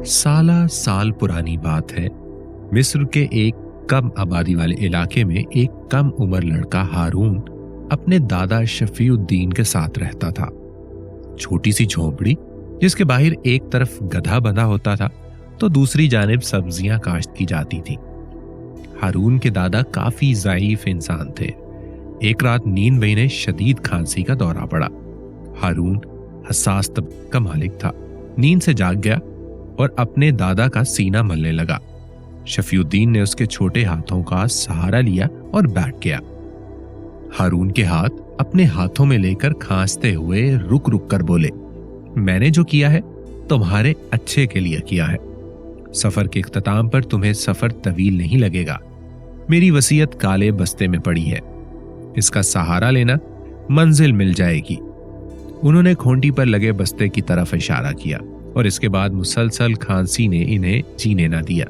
साला साल पुरानी बात है। मिस्र के एक कम आबादी वाले इलाके में एक कम उम्र लड़का हारून अपने दादा शफीउद्दीन के साथ रहता था। छोटी सी झोंपड़ी जिसके बाहर एक तरफ गधा बंधा होता था तो दूसरी जानिब सब्जियां काश्त की जाती थी। हारून के दादा काफी ज़ईफ इंसान थे। एक रात नींद में इन्हें शदीद खांसी का दौरा पड़ा। हारून हसास तबीयत का मालिक था। नींद से जाग गया और अपने दादा का सीना मलने लगा। शफीउद्दीन ने उसके छोटे हाथों का सहारा लिया और बैठ गया। हारून के हाथ अपने हाथों में लेकर खांसते हुए रुक रुक कर बोले, मैंने जो किया है तुम्हारे अच्छे के लिए किया है। सफर के इख्तिताम पर तुम्हें सफर तवील नहीं लगेगा। मेरी वसीयत काले बस्ते में पड़ी है, इसका सहारा लेना, मंजिल मिल जाएगी। उन्होंने खोंटी पर लगे बस्ते की तरफ इशारा किया और इसके बाद मुसलसल खांसी ने इन्हें जीने ना दिया।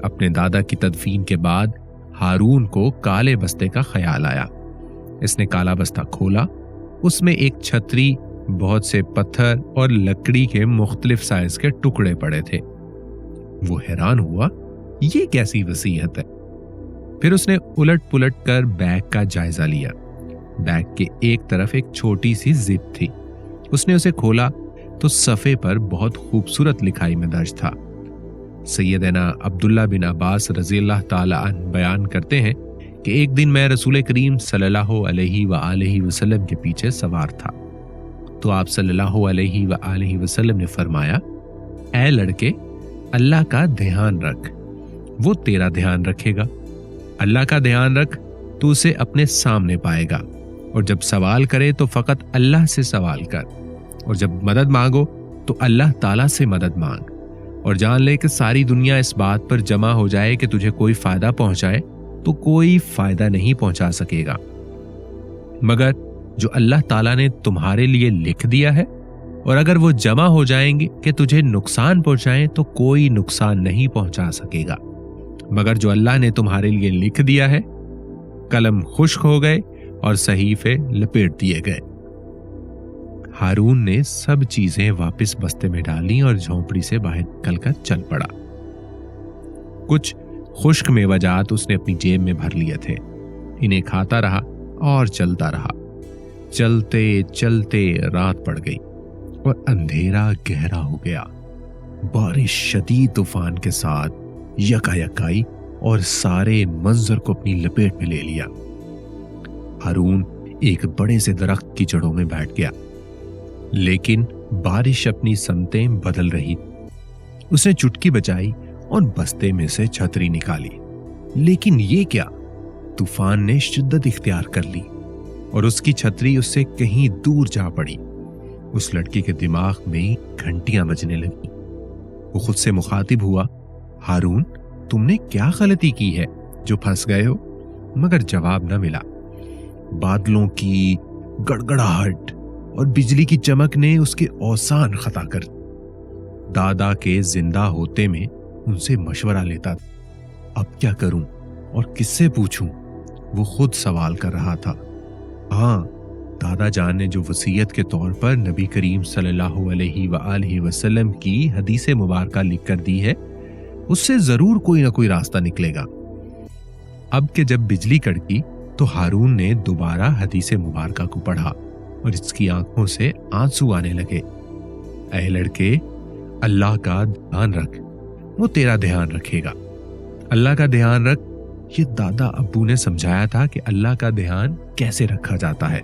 अपने दादा की तदफीन के बाद हारून को काले बस्ते का ख्याल आया। इसने काला बस्ता खोला। उसमें एक छतरी, बहुत से पत्थर और लकड़ी के मुख्तलिफ साइज के टुकड़े पड़े थे। वो हैरान हुआ, ये कैसी वसीयत है। फिर उसने उलट पुलट कर बैग का जायजा लिया। बैग के एक तरफ एक छोटी सी जिप थी। उसने उसे खोला तो सफ़े पर बहुत खूबसूरत लिखाई में दर्ज था। सैयदना अब्दुल्ला बिन अब्बास रज़ियल्लाहु ताला अन्हु बयान करते हैं कि एक दिन मैं रसूल करीम सल्लल्लाहु अलैहि वसल्लम के पीछे सवार था तो आप सल्लल्लाहु अलैहि वसल्लम ने फरमाया, ऐ लड़के, अल्लाह का ध्यान रख, वो तेरा ध्यान रखेगा। अल्लाह का ध्यान रख तो उसे अपने सामने पाएगा, और जब सवाल करे तो फकत अल्लाह से सवाल कर, और जब मदद मांगो तो अल्लाह ताला से मदद मांग, और जान ले कि सारी दुनिया इस बात पर जमा हो जाए कि तुझे कोई फायदा पहुंचाए तो कोई फायदा नहीं पहुंचा सकेगा मगर जो अल्लाह ताला ने तुम्हारे लिए लिख दिया है, और अगर वो जमा हो जाएंगे कि तुझे नुकसान पहुंचाएं तो कोई नुकसान नहीं पहुंचा सकेगा मगर जो अल्लाह ने तुम्हारे लिए लिख दिया है। कलम खुश्क हो गए और सहीफे लपेट दिए गए। हारून ने सब चीजें वापस बस्ते में डाली और झोंपड़ी से बाहर निकलकर चल पड़ा। कुछ खुश्क मेवाजात उसने अपनी जेब में भर लिए थे। इन्हें खाता रहा और चलता रहा। चलते चलते रात पड़ गई और अंधेरा गहरा हो गया। बारिश शदीद तूफान के साथ यकायक आई और सारे मंजर को अपनी लपेट में ले लिया। हारून एक बड़े से दरख्त की जड़ों में बैठ गया, लेकिन बारिश अपनी समतें बदल रही। उसने चुटकी बजाई और बस्ते में से छतरी निकाली, लेकिन ये क्या, तूफान ने शिद्दत इख्तियार कर ली और उसकी छतरी उससे कहीं दूर जा पड़ी। उस लड़की के दिमाग में घंटियां बजने लगी। वो खुद से मुखातिब हुआ, हारून, तुमने क्या गलती की है जो फंस गए हो? मगर जवाब न मिला। बादलों की गड़गड़ाहट और बिजली की चमक ने उसके औसान खता कर। दादा के जिंदा होते में उनसे मशवरा लेता था। अब क्या करूं और किससे पूछूं? वो खुद सवाल कर रहा था। हाँ, दादा जान ने जो वसीयत के तौर पर नबी करीम सल्लल्लाहु अलैहि वसल्लम की हदीस मुबारका लिख कर दी है, उससे जरूर कोई ना कोई रास्ता निकलेगा। अब के जब बिजली कड़की तो हारून ने दोबारा हदीस मुबारका को पढ़ा और इसकी आंखों से आंसू आने लगे। ऐ लड़के, अल्लाह का ध्यान रख, वो तेरा ध्यान रखेगा। अल्लाह का ध्यान रख, ये दादा अब्बू ने समझाया था कि अल्लाह का ध्यान कैसे रखा जाता है।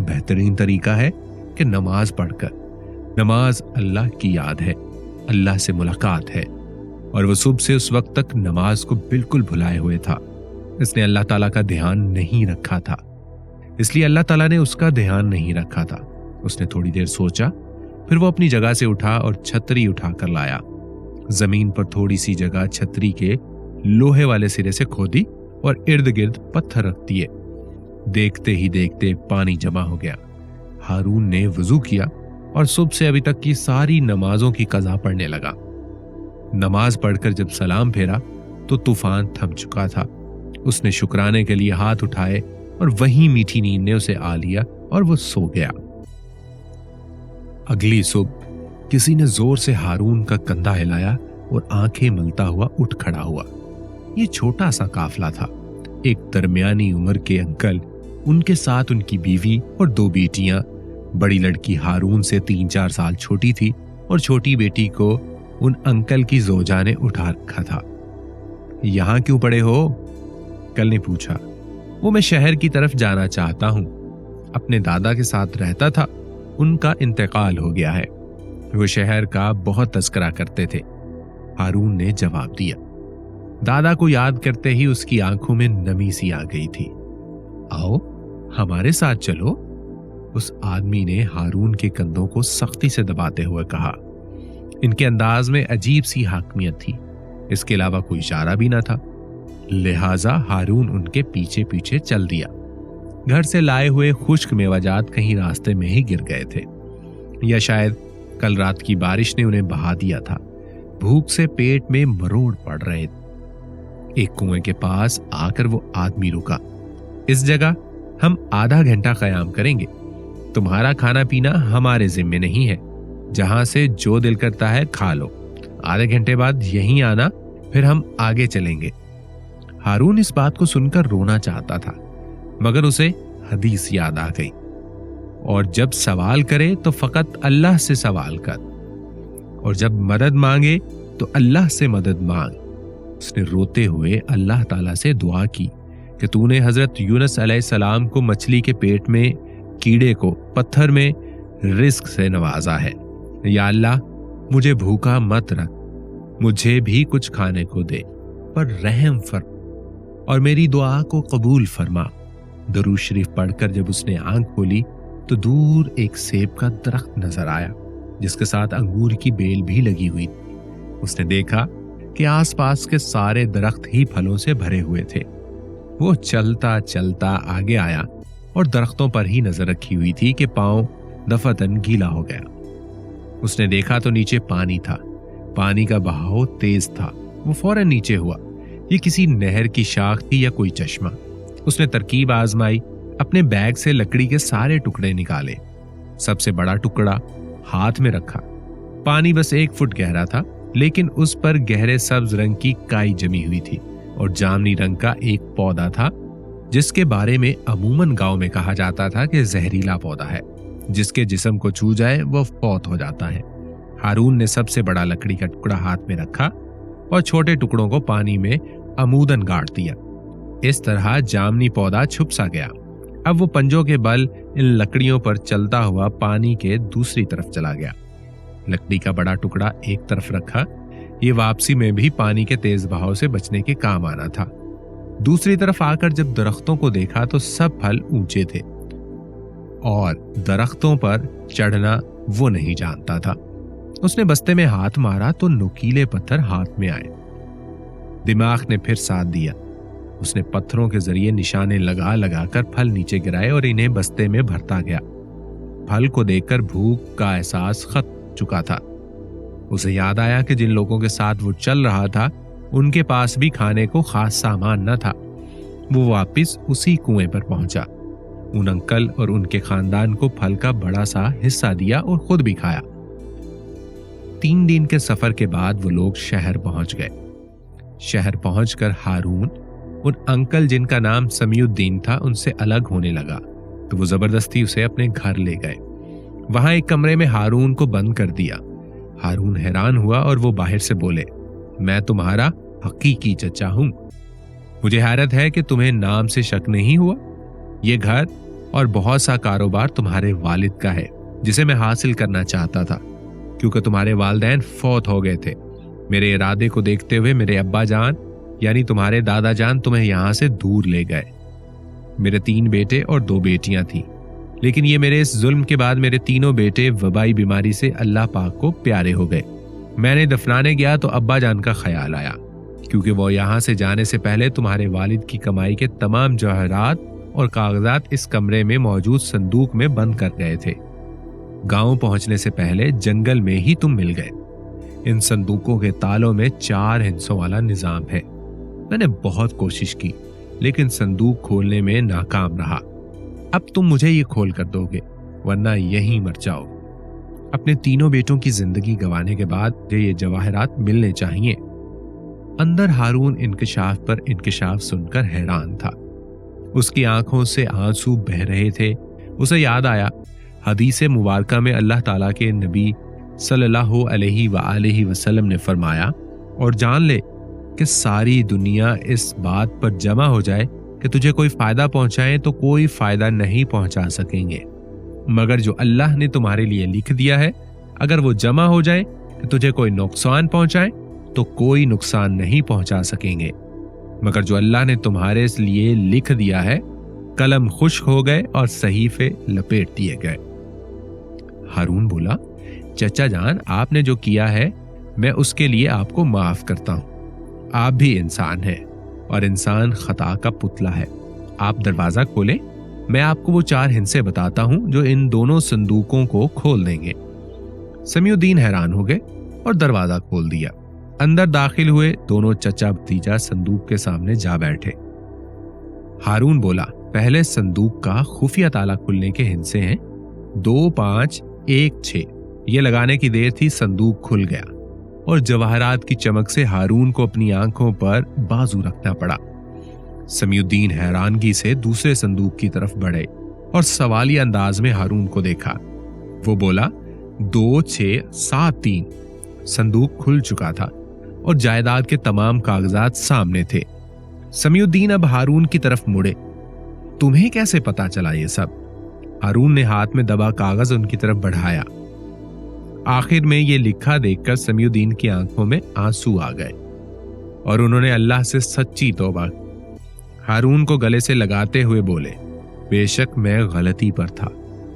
बेहतरीन तरीका है कि नमाज पढ़कर। नमाज अल्लाह की याद है, अल्लाह से मुलाकात है, और वो सुबह से उस वक्त तक नमाज को बिल्कुल भुलाए हुए था। इसने अल्लाह ताला का ध्यान नहीं रखा था, इसलिए अल्लाह ताला ने उसका ध्यान नहीं रखा था। उसने थोड़ी देर सोचा, फिर वो अपनी जगह से उठा और छतरी उठा कर लाया। जमीन पर थोड़ी सी जगह छतरी के लोहे वाले सिरे से खोदी और इर्द गिर्द पत्थर रख दिए। देखते ही देखते पानी जमा हो गया। हारून ने वुजू किया और सुबह से अभी तक की सारी नमाजों की कज़ा पढ़ने लगा। नमाज पढ़कर जब सलाम फेरा तो तूफान थम चुका था। उसने शुक्राने के लिए हाथ उठाए और वहीं मीठी नींद ने उसे आ लिया और वो सो गया। अगली सुबह किसी ने जोर से हारून का कंधा हिलाया और आंखें मलता हुआ उठ खड़ा हुआ। ये छोटा सा काफला था। एक दरमियानी उम्र के अंकल, उनके साथ उनकी बीवी और 2 बेटियां। बड़ी लड़की हारून से 3-4 साल छोटी थी और छोटी बेटी को उन अंकल की जोजा ने उठा रखा था। यहां क्यों पड़े हो? कल ने पूछा। वो मैं शहर की तरफ जाना चाहता हूं। अपने दादा के साथ रहता था, उनका इंतकाल हो गया है। वो शहर का बहुत तस्करा करते थे, हारून ने जवाब दिया। दादा को याद करते ही उसकी आंखों में नमी सी आ गई थी। आओ हमारे साथ चलो, उस आदमी ने हारून के कंधों को सख्ती से दबाते हुए कहा। इनके अंदाज में अजीब सी हाकमियत थी, इसके अलावा कोई इशारा भी ना था। लिहाजा हारून उनके पीछे पीछे चल दिया। घर से लाए हुए खुश्क मेवाजात कहीं रास्ते में ही गिर गए थे, या शायद कल रात की बारिश ने उन्हें बहा दिया था। भूख से पेट में मरोड़ पड़ रहे थे। एक कुएं के पास आकर वो आदमी रुका। इस जगह हम आधा घंटा कयाम करेंगे। तुम्हारा खाना पीना हमारे जिम्मे नहीं है, जहां से जो दिल करता है खा लो। आधे घंटे बाद यहीं आना, फिर हम आगे चलेंगे। हारून इस बात को सुनकर रोना चाहता था, मगर उसे हदीस याद आ गई, और जब सवाल करे तो फकत अल्लाह से सवाल कर, और जब मदद मांगे तो अल्लाह से मदद मांग। उसने रोते हुए अल्लाह ताला से दुआ की कि तूने हजरत यूनुस अलैहिस्सलाम को मछली के पेट में, कीड़े को पत्थर में रिस्क से नवाजा है। या अल्लाह, मुझे भूखा मत रख, मुझे भी कुछ खाने को दे, पर रहम फरमा और मेरी दुआ को कबूल फरमा। दरूद शरीफ पढ़कर जब उसने आंख खोली तो दूर एक सेब का दरख्त नजर आया, जिसके साथ अंगूर की बेल भी लगी हुई थी। उसने देखा कि आसपास के सारे दरख्त ही फलों से भरे हुए थे। वो चलता चलता आगे आया और दरख्तों पर ही नजर रखी हुई थी कि पांव दफतन गीला हो गया। उसने देखा तो नीचे पानी था। पानी का बहाव तेज था। वो फौरन नीचे हुआ। ये किसी नहर की शाख थी या कोई चश्मा। उसने तरकीब आजमाई, अपने बैग से लकड़ी के सारे टुकड़े निकाले, सबसे बड़ा टुकड़ा हाथ में रखा। पानी बस 1 फुट गहरा था, लेकिन उस पर गहरे सब्ज रंग की काई जमी हुई थी और जामनी रंग का एक पौधा था, जिसके बारे में अमूमन गांव में कहा जाता था कि जहरीला पौधा है, जिसके जिस्म को छू जाए वह फौत हो जाता है। हारून ने सबसे बड़ा लकड़ी का टुकड़ा हाथ में रखा और छोटे टुकड़ों को पानी में अमूदन गाड़ दिया। इस तरह जामनी पौधा छुप सा गया। अब वो पंजों के बल इन लकड़ियों पर चलता हुआ पानी के दूसरी तरफ चला गया। लकड़ी का बड़ा टुकड़ा एक तरफ रखा। ये वापसी में भी पानी के तेज बहाव से बचने के काम आना था। दूसरी तरफ आकर जब दरख्तों को देखा तो सब फल ऊंचे थे और दरख्तों पर चढ़ना वो नहीं जानता था। उसने बस्ते में हाथ मारा तो नुकीले पत्थर हाथ में आए। दिमाग ने फिर साथ दिया। उसने पत्थरों के जरिए निशाने लगा लगाकर फल नीचे गिराए और इन्हें बस्ते में भरता गया। फल को देखकर भूख का एहसास खत्म चुका था। उसे याद आया कि जिन लोगों के साथ वो चल रहा था उनके पास भी खाने को खास सामान न था। वो वापस उसी कुएं पर पहुंचा। उन अंकल और उनके खानदान को फल का बड़ा सा हिस्सा दिया और खुद भी खाया। 3 दिन के सफर के बाद वो लोग शहर पहुंच गए। शहर पहुंचकर हारून उन अंकल जिनका नाम समीउद्दीन था उनसे अलग होने लगा, तो वो जबरदस्ती उसे अपने घर ले गए। वहां एक कमरे में हारून को बंद कर दिया। हारून हैरान हुआ और वो बाहर से बोले, मैं तुम्हारा हकीकी चचा हूं। मुझे हैरत है कि तुम्हें नाम से शक नहीं हुआ। ये घर और बहुत सा कारोबार तुम्हारे वालिद का है, जिसे मैं हासिल करना चाहता था, क्योंकि तुम्हारे वालिदैन फौत हो गए थे। मेरे इरादे को देखते हुए मेरे अब्बा जान यानी तुम्हारे दादा जान तुम्हें यहां से दूर ले गए। मेरे 3 बेटे और 2 बेटियां थीं, लेकिन ये मेरे इस जुल्म के बाद मेरे तीनों बेटे वबाई बीमारी से अल्लाह पाक को प्यारे हो गए। मैंने दफनाने गया तो अब्बा जान का ख्याल आया, क्योंकि वो यहां से जाने से पहले तुम्हारे वालिद की कमाई के तमाम जवाहरात और कागजात इस कमरे में मौजूद संदूक में बंद कर गए थे। गांव पहुंचने से पहले जंगल में ही तुम मिल गए। इन संदूकों के तालों में 4 हिस्सों वाला निजाम है। मैंने बहुत कोशिश की, लेकिन संदूक खोलने में नाकाम रहा। अब तुम मुझे ये खोल कर दोगे, वरना यहीं मर जाओ। اپنے تینوں بیٹوں کی زندگی گنوانے کے بعد مجھے یہ جواہرات ملنے چاہیے۔ اندر ہارون انکشاف پر انکشاف سن کر حیران تھا۔ اس کی آنکھوں سے آنسو بہہ رہے تھے۔ اسے یاد آیا حدیث مبارکہ میں اللہ تعالیٰ کے نبی صلی اللہ علیہ وآلہ وسلم نے فرمایا، اور جان لے کہ ساری دنیا اس بات پر جمع ہو جائے کہ تجھے کوئی فائدہ پہنچائیں تو کوئی فائدہ نہیں پہنچا سکیں گے، مگر جو اللہ نے تمہارے لیے لکھ دیا ہے، اگر وہ جمع ہو جائیں کہ تجھے کوئی نقصان پہنچائیں تو کوئی نقصان نہیں پہنچا سکیں گے، مگر جو اللہ نے تمہارے لیے لکھ دیا ہے۔ قلم خشک ہو گئے اور صحیفے لپیٹ دیے گئے۔ ہارون بولا، چچا جان، آپ نے جو کیا ہے میں اس کے لیے آپ کو معاف کرتا ہوں۔ آپ بھی انسان ہیں اور انسان خطا کا پتلا ہے۔ آپ دروازہ کھولیں، میں آپ کو وہ 4 ہندسے بتاتا ہوں جو ان دونوں صندوقوں کو کھول دیں گے۔ سمیع الدین حیران ہو گئے اور دروازہ کھول دیا۔ اندر داخل ہوئے، دونوں چچا بھتیجا صندوق کے سامنے جا بیٹھے۔ ہارون بولا، پہلے صندوق کا خفیہ تالا کھلنے کے ہندسے ہیں 2 5 1 6۔ یہ لگانے کی دیر تھی، صندوق کھل گیا اور جواہرات کی چمک سے ہارون کو اپنی آنکھوں پر بازو رکھنا پڑا۔ سمیع الدین حیرانگی سے دوسرے صندوق کی طرف بڑھے اور سوالیہ انداز میں ہارون کو دیکھا۔ وہ بولا، 2 6 7 3۔ صندوق کھل چکا تھا اور جائیداد کے تمام کاغذات سامنے تھے۔ سمیع الدین اب ہارون کی طرف مڑے۔ تمہیں کیسے پتا چلا یہ سب؟ ہارون نے ہاتھ میں دبا کاغذ ان کی طرف بڑھایا۔ آخر میں یہ لکھا دیکھ کر سمیع الدین کی آنکھوں میں آنسو آ گئے اور انہوں نے اللہ سے سچی توبہ۔ ہارون کو گلے سے لگاتے ہوئے بولے، بے شک میں غلطی پر تھا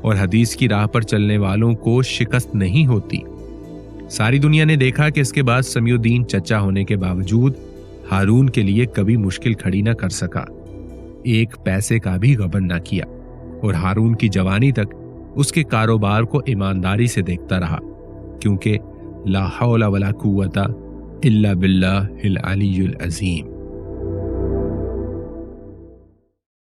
اور حدیث کی راہ پر چلنے والوں کو شکست نہیں ہوتی۔ ساری دنیا نے دیکھا کہ اس کے بعد سمیع الدین چچا ہونے کے باوجود ہارون کے لیے کبھی مشکل کھڑی نہ کر سکا، ایک پیسے کا بھی غبن نہ کیا، اور ہارون کی جوانی تک اس کے کاروبار کو ایمانداری سے دیکھتا رہا، کیونکہ لا حول ولا قوت الا باللہ العلی العظیم۔